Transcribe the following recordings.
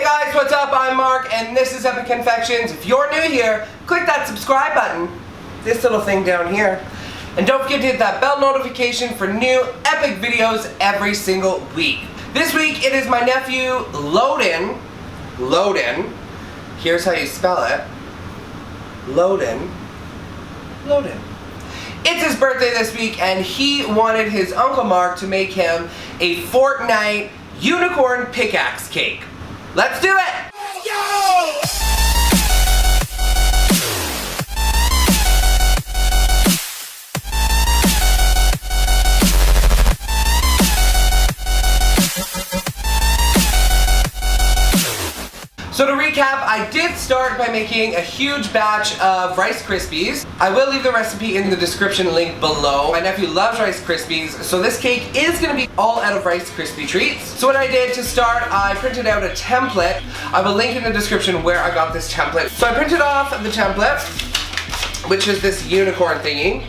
guys, what's up? I'm Mark and this is Epicconfections. If you're new here, click that subscribe button, this little thing down here. And don't forget to hit that bell notification for new epic videos every single week. This week it is my nephew Loden. Here's how you spell it. Loden. It's his birthday this week and he wanted his Uncle Mark to make him a Fortnite Unicorn Pickaxe Cake. Let's do it! Yo! So to recap, I did start by making a huge batch of Rice Krispies. I will leave the recipe in the description link below. My nephew loves Rice Krispies, so this cake is going to be all out of Rice Krispie treats. So what I did to start, I printed out a template. I will link in the description where I got this template. So I printed off the template, which is this unicorn thingy,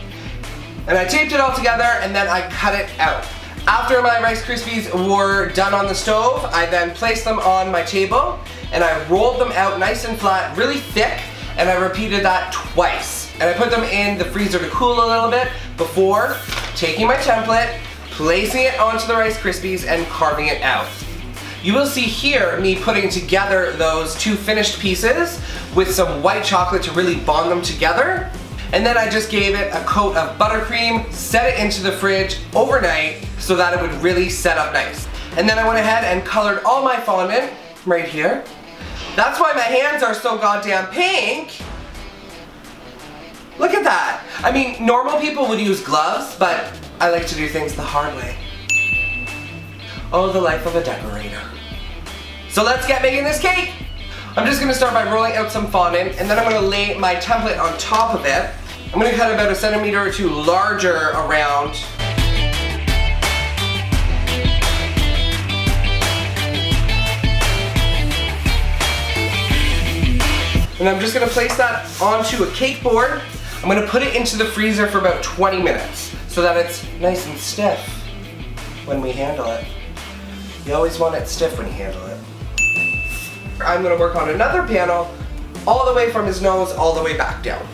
and I taped it all together and then I cut it out. After my Rice Krispies were done on the stove, I then placed them on my table and I rolled them out nice and flat, really thick, and I repeated that twice. And I put them in the freezer to cool a little bit before taking my template, placing it onto the Rice Krispies, and carving it out. You will see here me putting together those two finished pieces with some white chocolate to really bond them together. And then I just gave it a coat of buttercream, set it into the fridge overnight so that it would really set up nice. And then I went ahead and colored all my fondant right here. That's why my hands are so goddamn pink. Look at that. I mean, normal people would use gloves, but I like to do things the hard way. Oh, the life of a decorator. So let's get making this cake. I'm just gonna start by rolling out some fondant, and then I'm gonna lay my template on top of it. I'm gonna cut about 1 centimeter or 2 larger around. And I'm just gonna place that onto a cake board. I'm gonna put it into the freezer for about 20 minutes so that it's nice and stiff when we handle it. You always want it stiff when you handle it. I'm gonna work on another panel all the way from his nose all the way back down.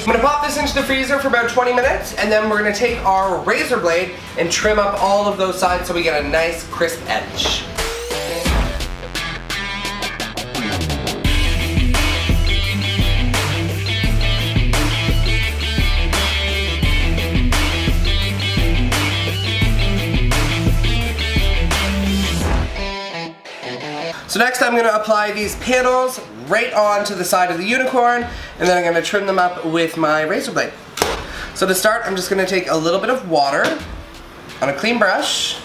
I'm gonna pop this into the freezer for about 20 minutes and then we're gonna take our razor blade and trim up all of those sides so we get a nice crisp edge. So next I'm going to apply these panels right onto the side of the unicorn, and then I'm going to trim them up with my razor blade. So to start, I'm just going to take a little bit of water on a clean brush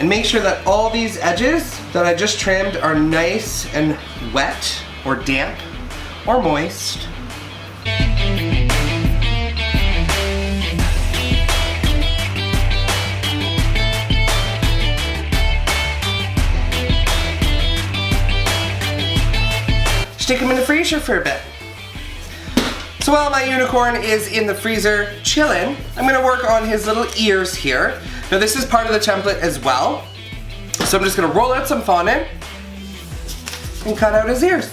and make sure that all these edges that I just trimmed are nice and wet or damp or moist. Stick them in the freezer for a bit. So while my unicorn is in the freezer chilling, I'm gonna work on his little ears here. Now this is part of the template as well. So I'm just gonna roll out some fondant and cut out his ears.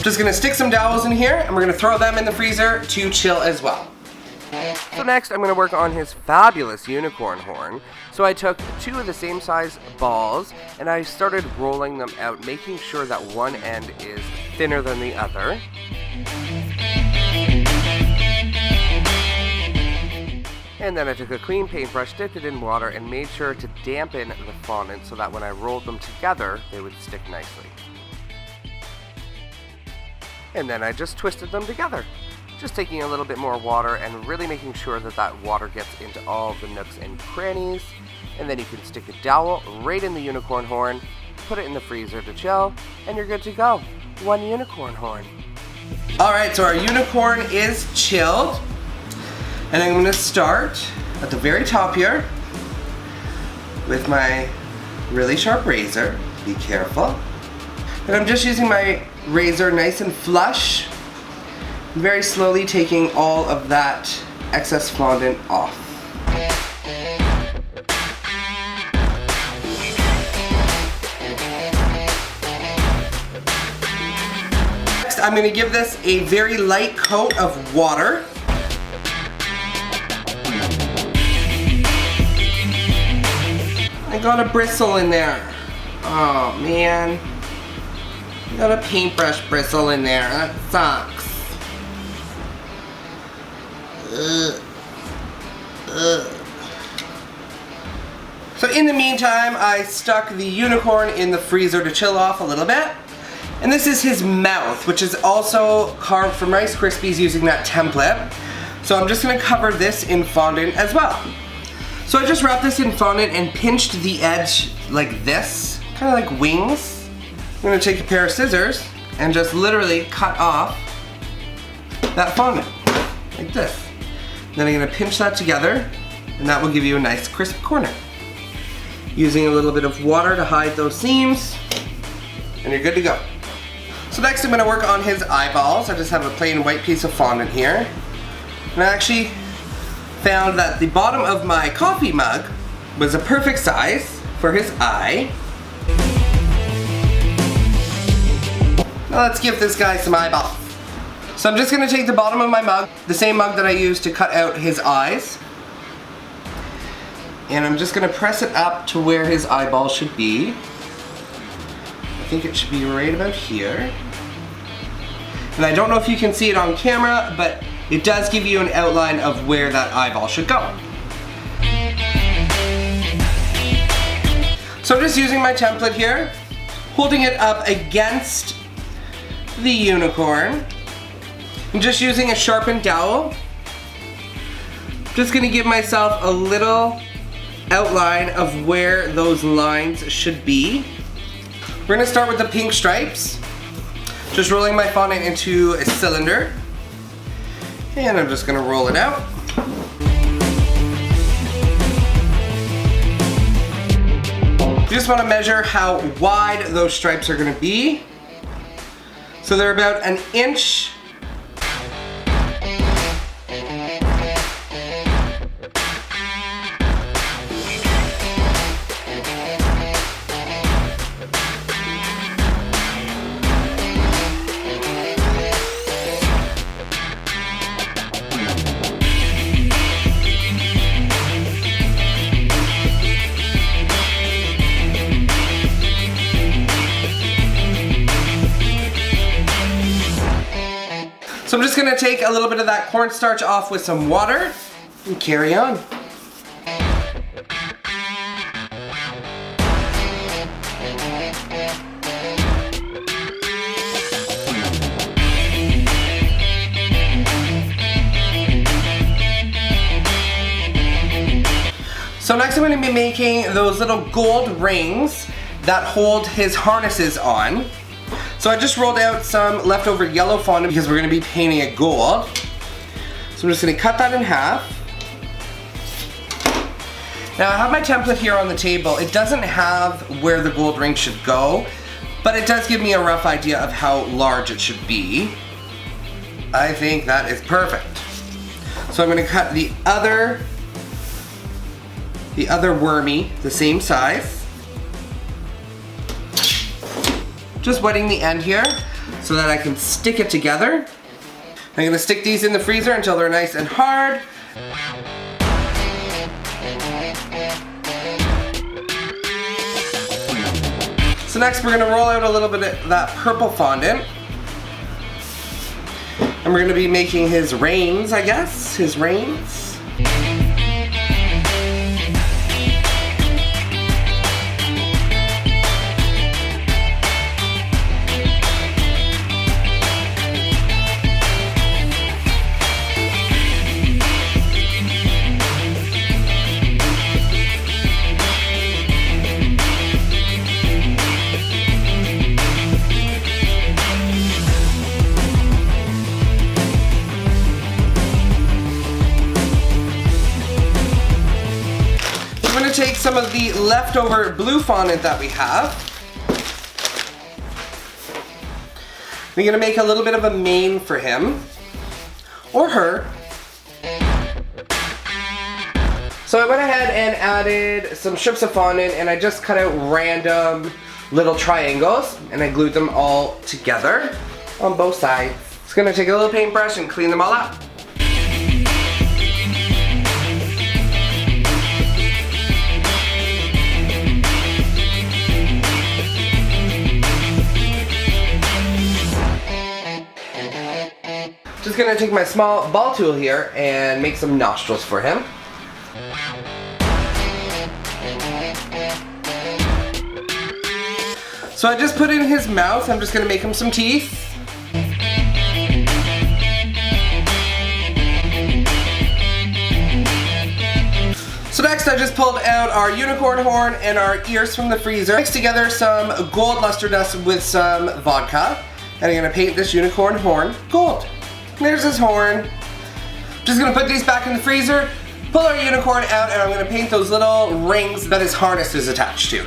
Just gonna stick some dowels in here and we're gonna throw them in the freezer to chill as well. So next I'm going to work on his fabulous unicorn horn. So I took 2 of the same size balls and I started rolling them out, making sure that one end is thinner than the other. And then I took a clean paintbrush, dipped it in water, and made sure to dampen the fondant so that when I rolled them together, they would stick nicely. And then I just twisted them together. Just taking a little bit more water and really making sure that that water gets into all the nooks and crannies. And then you can stick a dowel right in the unicorn horn, put it in the freezer to chill, and you're good to go. One unicorn horn. Alright, so our unicorn is chilled. And I'm going to start at the very top here with my really sharp razor. Be careful. And I'm just using my razor nice and flush, very slowly taking all of that excess fondant off. Next, I'm going to give this a very light coat of water. I got a bristle in there. Oh man. I got a paintbrush bristle in there. That sucks. So in the meantime, I stuck the unicorn in the freezer to chill off a little bit. And this is his mouth, which is also carved from Rice Krispies using that template. So I'm just gonna cover this in fondant as well. So I just wrapped this in fondant and pinched the edge like this, kind of like wings. I'm gonna take a pair of scissors and just literally cut off that fondant, like this. Then I'm gonna pinch that together, and that will give you a nice crisp corner. Using a little bit of water to hide those seams, and you're good to go. So next I'm gonna work on his eyeballs. I just have a plain white piece of fondant here. And I actually found that the bottom of my coffee mug was a perfect size for his eye. Now let's give this guy some eyeballs. So I'm just gonna take the bottom of my mug, the same mug that I used to cut out his eyes, and I'm just gonna press it up to where his eyeball should be. I think it should be right about here. And I don't know if you can see it on camera, but it does give you an outline of where that eyeball should go. So I'm just using my template here, holding it up against the unicorn. I'm just using a sharpened dowel. Just gonna give myself a little outline of where those lines should be. We're gonna start with the pink stripes. Just rolling my fondant into a cylinder. And I'm just gonna roll it out. You just wanna measure how wide those stripes are gonna be. So they're about 1 inch. So I'm just gonna take a little bit of that cornstarch off with some water and carry on. So next I'm gonna be making those little gold rings that hold his harnesses on. So I just rolled out some leftover yellow fondant because we're gonna be painting it gold. So I'm just gonna cut that in half. Now I have my template here on the table. It doesn't have where the gold ring should go, but it does give me a rough idea of how large it should be. I think that is perfect. So I'm gonna cut the other wormy, the same size. Just wetting the end here so that I can stick it together. I'm gonna stick these in the freezer until they're nice and hard. So next we're gonna roll out a little bit of that purple fondant. And we're gonna be making his reins, I guess, his reins. gonna take some of the leftover blue fondant that we have. We're gonna make a little bit of a mane for him, or her. So I went ahead and added some strips of fondant, and I just cut out random little triangles, and I glued them all together on both sides. Just gonna take a little paintbrush and clean them all up. Just gonna take my small ball tool here and make some nostrils for him. So I just put in his mouth. I'm just gonna make him some teeth. So next I just pulled out our unicorn horn and our ears from the freezer. Mixed together some gold luster dust with some vodka. And I'm gonna paint this unicorn horn gold. There's his horn. Just gonna put these back in the freezer, pull our unicorn out, and I'm gonna paint those little rings that his harness is attached to.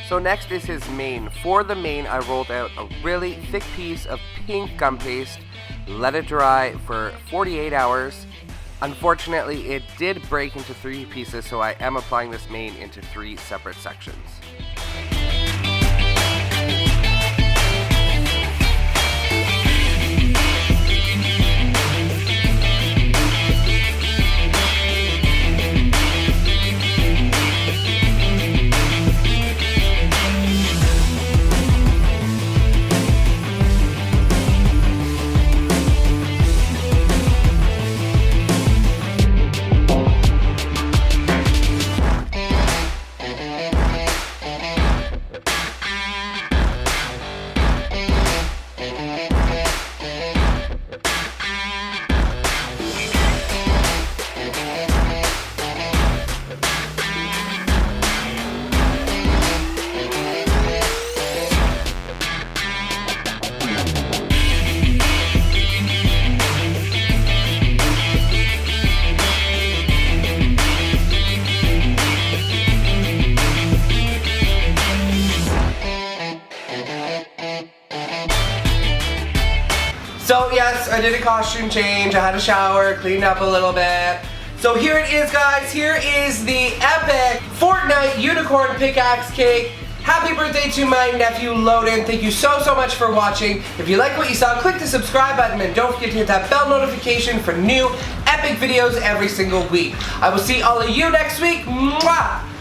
So next is his mane. For the mane, I rolled out a really thick piece of pink gum paste, let it dry for 48 hours. Unfortunately, it did break into 3 pieces, so I am applying this mane into 3 separate sections. So yes, I did a costume change, I had a shower, cleaned up a little bit. So here it is, guys. Here is the epic Fortnite Unicorn Pickaxe Cake. Happy birthday to my nephew Loden. Thank you so much for watching. If you like what you saw, click the subscribe button and don't forget to hit that bell notification for new epic videos every single week. I will see all of you next week. Mwah!